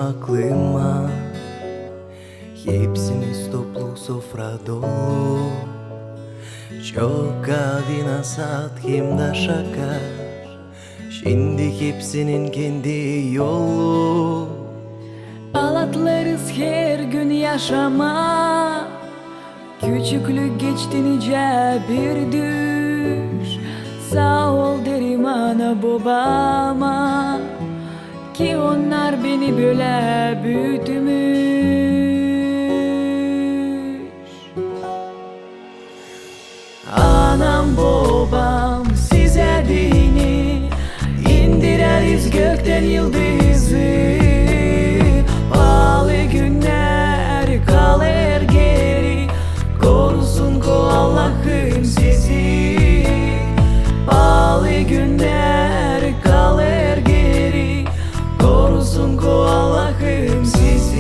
aklıma. Hepsimiz toplu sofra dolu. Çok adına saat hem de şaka. Şimdi hepsinin kendi yolu. Ağlatlarız her gün yaşama. Küçüklük geçti nice bir düş. Sağ ol derim ana babama, ki onlar beni böyle büyütmüş. Anam babam size dini, indireriz gökten yıldızı. Pahalı günler kalır geri, korusun ko Allah'ım sizi. Pahalı günler kalır geri, korusun ko Allah'ım sizi.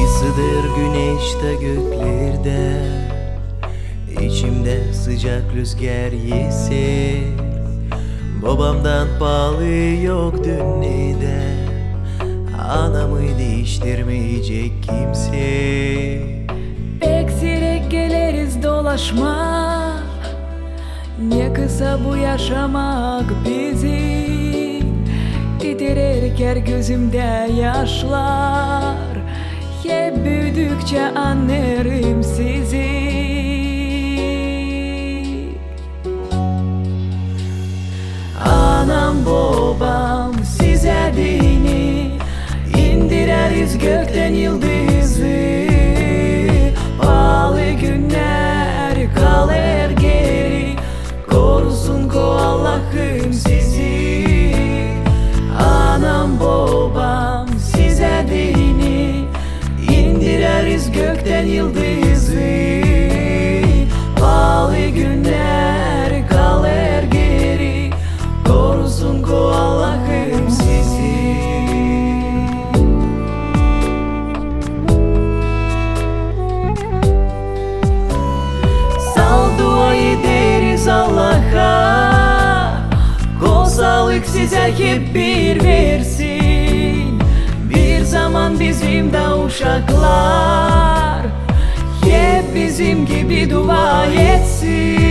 Isıdır güneşte göklerde, İçimde sıcak rüzgar yeser. Babamdan pahalı yok dünyada, anamı değiştirmeyecek kimse. Eksirek geliriz dolaşma, ne kısa bu yaşamak bizi. Titrer her gözümde yaşlar, hep büyüdükçe anlarım sizi. Anam babam size dini, indireriz gökten yıldızı. Pahalı günler kalır geri, korusun ko Allah'ım sizi. Anam babam size dini, indireriz gökten yıldızı. Pahalı günler kalır geri, korusun ko Allah'ım sizi. Sal dua ederiz Allah'a, kol sağlık size hep bir versin. Bir zaman bizim de uşaklar hep bizim gibi dua etsin.